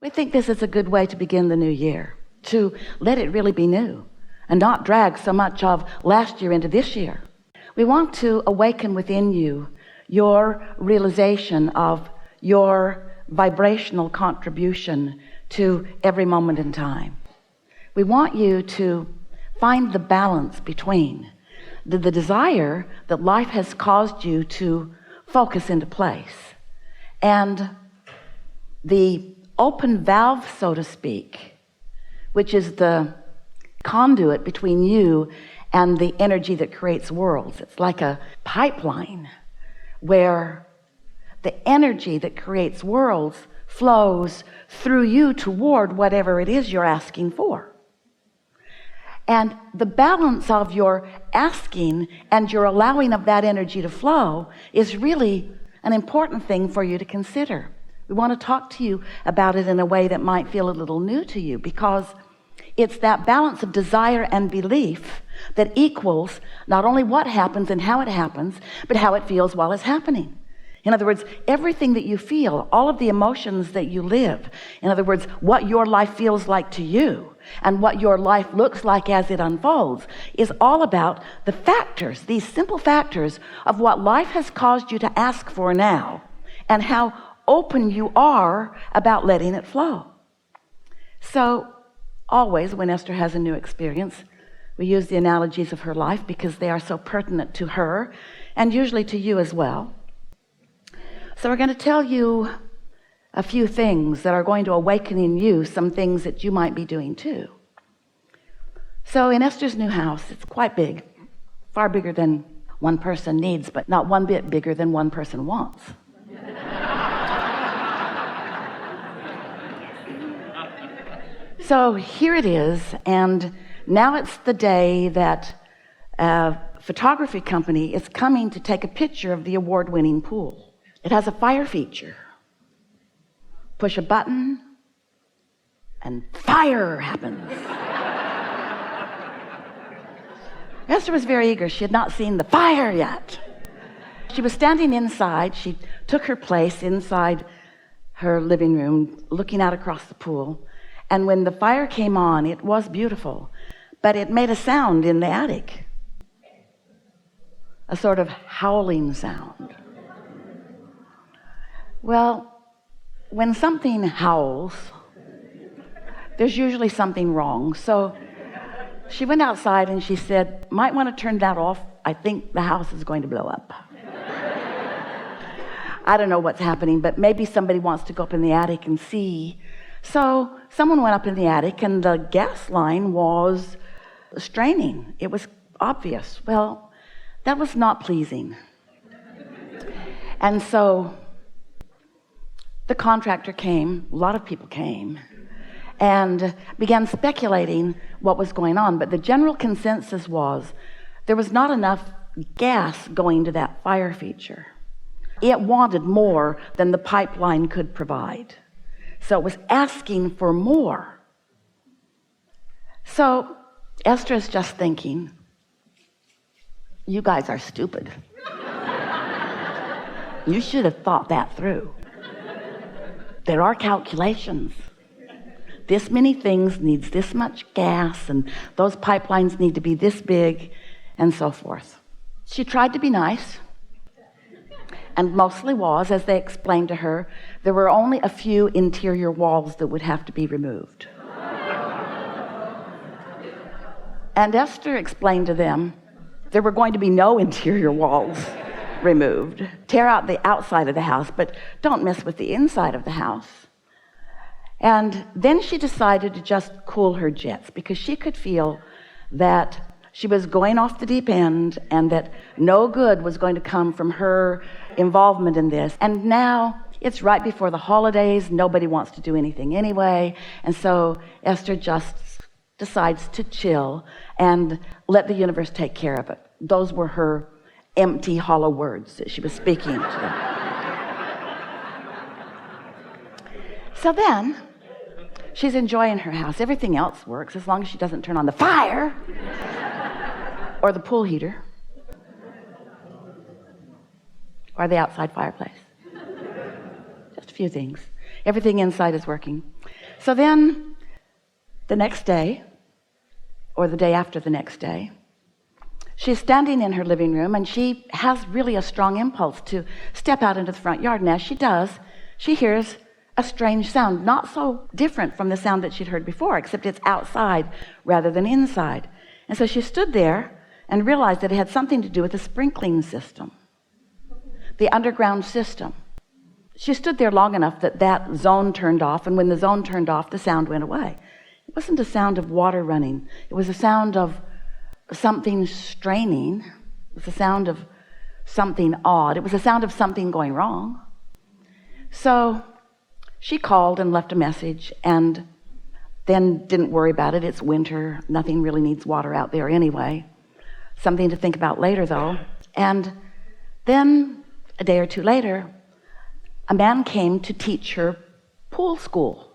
We think this is a good way to begin the new year, to let it really be new and not drag so much of last year into this year. We want to awaken within you your realization of your vibrational contribution to every moment in time. We want you to find the balance between the desire that life has caused you to focus into place and the open valve, so to speak, which is the conduit between you and the energy that creates worlds. It's like a pipeline where the energy that creates worlds flows through you toward whatever it is you're asking for. And the balance of your asking and your allowing of that energy to flow is really an important thing for you to consider. We want to talk to you about it in a way that might feel a little new to you, because it's that balance of desire and belief that equals not only what happens and how it happens, but how it feels while it's happening. In other words, everything that you feel, all of the emotions that you live, in other words, what your life feels like to you and what your life looks like as it unfolds, is all about the factors, these simple factors of what life has caused you to ask for now and how open you are about letting it flow. So always when Esther has a new experience, we use the analogies of her life because they are so pertinent to her and usually to you as well. So we're going to tell you a few things that are going to awaken in you some things that you might be doing too. So in Esther's new house, it's quite big, far bigger than one person needs, but not one bit bigger than one person wants. So here it is, and now it's the day that a photography company is coming to take a picture of the award-winning pool. It has a fire feature. Push a button, and fire happens. Esther was very eager. She had not seen the fire yet. She was standing inside. She took her place inside her living room, looking out across the pool. And when the fire came on, it was beautiful, but it made a sound in the attic, a sort of howling sound. Well, when something howls, there's usually something wrong. So she went outside and she said, might want to turn that off. I think the house is going to blow up. I don't know what's happening, but maybe somebody wants to go up in the attic and see. So someone went up in the attic and the gas line was straining. It was obvious. Well, that was not pleasing. And so the contractor came, a lot of people came, and began speculating what was going on. But the general consensus was there was not enough gas going to that fire feature. It wanted more than the pipeline could provide. So it was asking for more. So Esther is just thinking, you guys are stupid. You should have thought that through. There are calculations. This many things needs this much gas, and those pipelines need to be this big, and so forth. She tried to be nice, and mostly was, as they explained to her, there were only a few interior walls that would have to be removed. And Esther explained to them there were going to be no interior walls removed. Tear out the outside of the house, but don't mess with the inside of the house. And then she decided to just cool her jets, because she could feel that she was going off the deep end and that no good was going to come from her involvement in this. And now it's right before the holidays. Nobody wants to do anything anyway. And so Esther just decides to chill and let the universe take care of it. Those were her empty, hollow words that she was speaking to them. So then she's enjoying her house. Everything else works as long as she doesn't turn on the fire or the pool heater or the outside fireplace. Just a few things. Everything inside is working. So then the next day, or the day after the next day, she's standing in her living room, and she has really a strong impulse to step out into the front yard. And as she does, she hears a strange sound, not so different from the sound that she'd heard before, except it's outside rather than inside. And so she stood there and realized that it had something to do with the sprinkling system, the underground system. She stood there long enough that that zone turned off, and when the zone turned off, the sound went away. It wasn't a sound of water running. It was a sound of something straining. It was a sound of something odd. It was a sound of something going wrong. So she called and left a message, and then didn't worry about it. It's winter. Nothing really needs water out there anyway. Something to think about later, though. And then a day or two later, a man came to teach her pool school.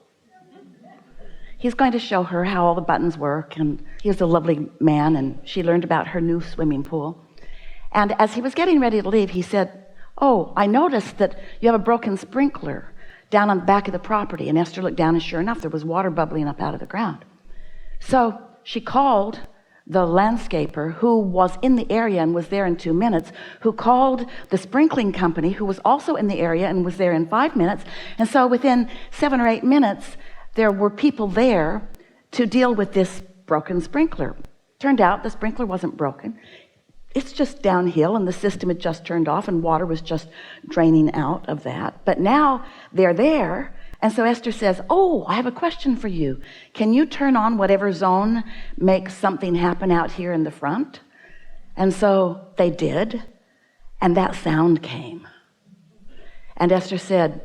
He's going to show her how all the buttons work, and he was a lovely man, and she learned about her new swimming pool. And as he was getting ready to leave, he said, "Oh, I noticed that you have a broken sprinkler down on the back of the property." And Esther looked down, and sure enough, there was water bubbling up out of the ground. So she called the landscaper, who was in the area and was there in 2 minutes, who called the sprinkling company, who was also in the area and was there in 5 minutes. And so within 7 or 8 minutes, there were people there to deal with this broken sprinkler. Turned out the sprinkler wasn't broken. It's just downhill, and the system had just turned off, and water was just draining out of that. But now they're there, and so Esther says, "Oh, I have a question for you. Can you turn on whatever zone makes something happen out here in the front?" And so they did, and that sound came. And Esther said,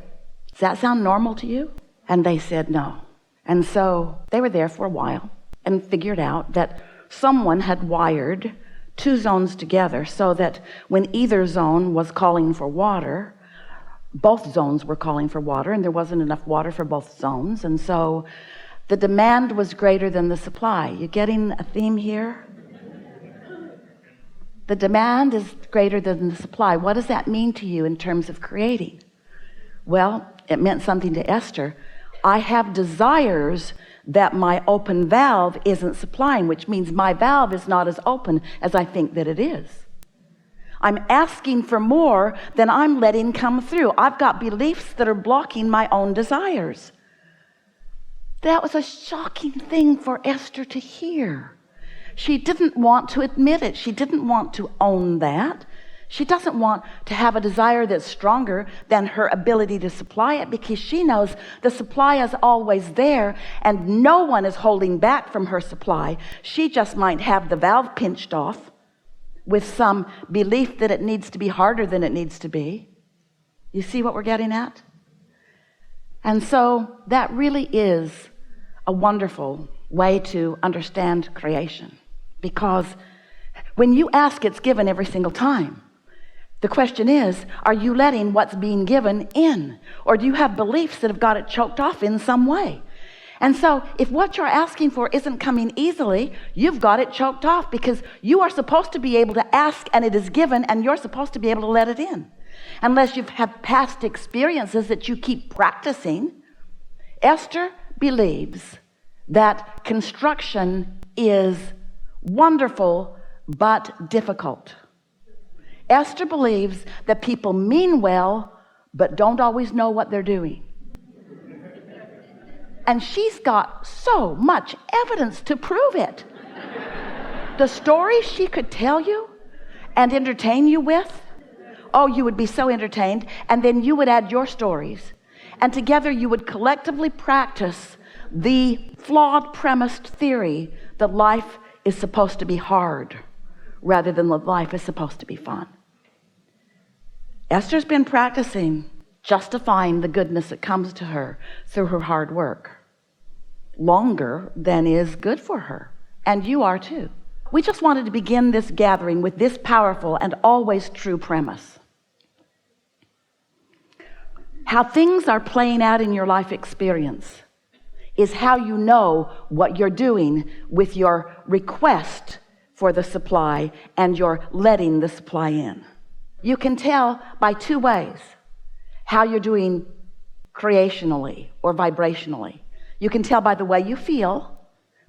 "Does that sound normal to you?" And they said no. And so they were there for a while and figured out that someone had wired 2 zones together so that when either zone was calling for water, both zones were calling for water, and there wasn't enough water for both zones. And so the demand was greater than the supply. You getting a theme here? The demand is greater than the supply. What does that mean to you in terms of creating? Well, it meant something to Esther. I have desires that my open valve isn't supplying, which means my valve is not as open as I think that it is. I'm asking for more than I'm letting come through. I've got beliefs that are blocking my own desires. That was a shocking thing for Esther to hear. She didn't want to admit it. She didn't want to own that. She doesn't want to have a desire that's stronger than her ability to supply it, because she knows the supply is always there and no one is holding back from her supply. She just might have the valve pinched off with some belief that it needs to be harder than it needs to be. You see what we're getting at? And so that really is a wonderful way to understand creation, because when you ask, it's given every single time. The question is, are you letting what's being given in? Or do you have beliefs that have got it choked off in some way? And so if what you're asking for isn't coming easily, you've got it choked off, because you are supposed to be able to ask and it is given, and you're supposed to be able to let it in. Unless you've had past experiences that you keep practicing. Esther believes that construction is wonderful but difficult. Esther believes that people mean well but don't always know what they're doing. And she's got so much evidence to prove it. The stories she could tell you and entertain you with, oh, you would be so entertained, and then you would add your stories, and together you would collectively practice the flawed premised theory that life is supposed to be hard rather than that life is supposed to be fun. Esther's been practicing justifying the goodness that comes to her through her hard work longer than is good for her. And you are too. We just wanted to begin this gathering with this powerful and always true premise. How things are playing out in your life experience is how you know what you're doing with your request for the supply and your letting the supply in. You can tell by 2 ways how you're doing creationally or vibrationally. You can tell by the way you feel,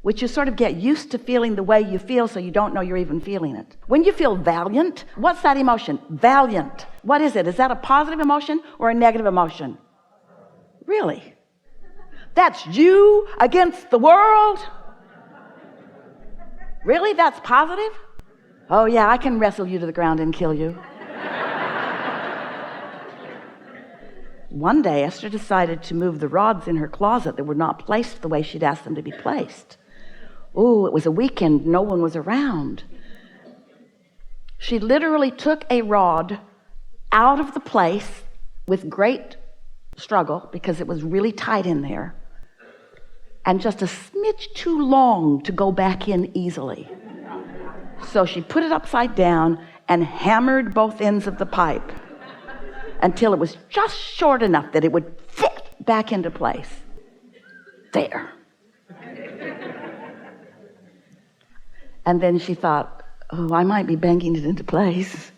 which you sort of get used to feeling the way you feel, so you don't know you're even feeling it. When you feel valiant, what's that emotion? Valiant. What is it? Is that a positive emotion or a negative emotion? Really? That's you against the world? Really? That's positive? Oh yeah, I can wrestle you to the ground and kill you. One day, Esther decided to move the rods in her closet that were not placed the way she'd asked them to be placed. Oh, it was a weekend. No one was around. She literally took a rod out of the place with great struggle because it was really tight in there, and just a smidge too long to go back in easily. So she put it upside down and hammered both ends of the pipe until it was just short enough that it would fit back into place. There. And then she thought, oh, I might be banging it into place.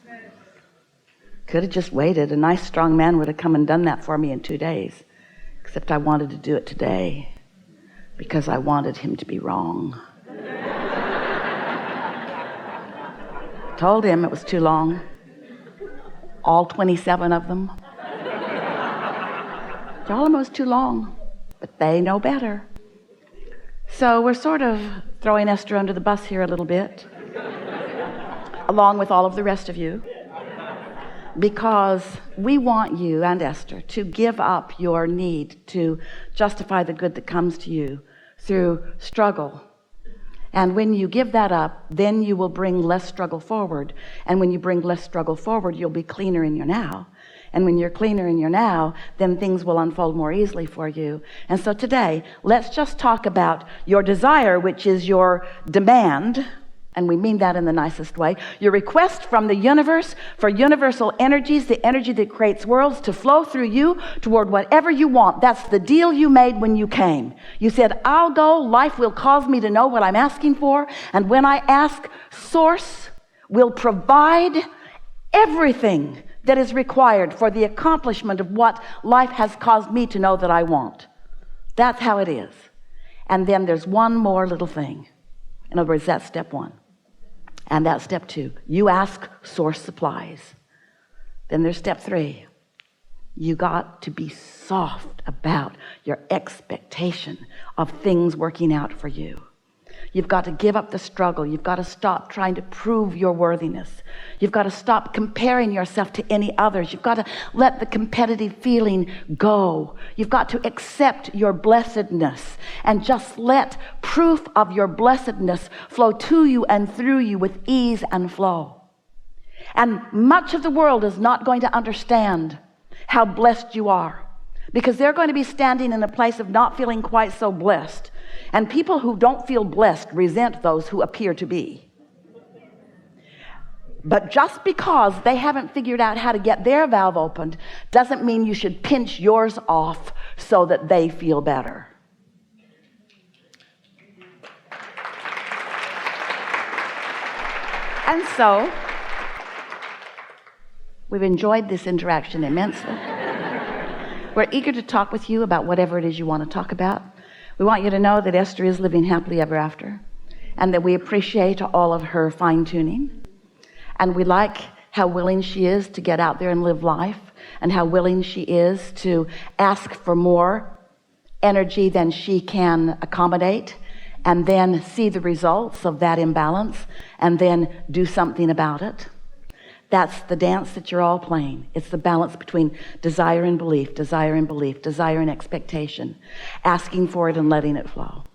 Could have just waited. A nice strong man would have come and done that for me in 2 days. Except I wanted to do it today because I wanted him to be wrong. Told him it was too long. All 27 of them. Told him it was too long, but they know better. So we're sort of throwing Esther under the bus here a little bit, along with all of the rest of you, because we want you and Esther to give up your need to justify the good that comes to you through struggle. And when you give that up, then you will bring less struggle forward. And when you bring less struggle forward, you'll be cleaner in your now. And when you're cleaner in your now, then things will unfold more easily for you. And so today, let's just talk about your desire, which is your demand. And we mean that in the nicest way. Your request from the universe for universal energies, the energy that creates worlds, to flow through you toward whatever you want. That's the deal you made when you came. You said, I'll go, life will cause me to know what I'm asking for. And when I ask, Source will provide everything that is required for the accomplishment of what life has caused me to know that I want. That's how it is. And then there's one more little thing. In other words, that's step one. And that's step two. You ask, Source supplies. Then there's step three. You got to be soft about your expectation of things working out for you. You've got to give up the struggle. You've got to stop trying to prove your worthiness. You've got to stop comparing yourself to any others. You've got to let the competitive feeling go. You've got to accept your blessedness and just let proof of your blessedness flow to you and through you with ease and flow. And much of the world is not going to understand how blessed you are, because they're going to be standing in a place of not feeling quite so blessed. And people who don't feel blessed resent those who appear to be. But just because they haven't figured out how to get their valve opened doesn't mean you should pinch yours off so that they feel better. And so, we've enjoyed this interaction immensely. We're eager to talk with you about whatever it is you want to talk about. We want you to know that Esther is living happily ever after, and that we appreciate all of her fine-tuning, and we like how willing she is to get out there and live life, and how willing she is to ask for more energy than she can accommodate, and then see the results of that imbalance, and then do something about it. That's the dance that you're all playing. It's the balance between desire and belief, desire and belief, desire and expectation, asking for it and letting it flow.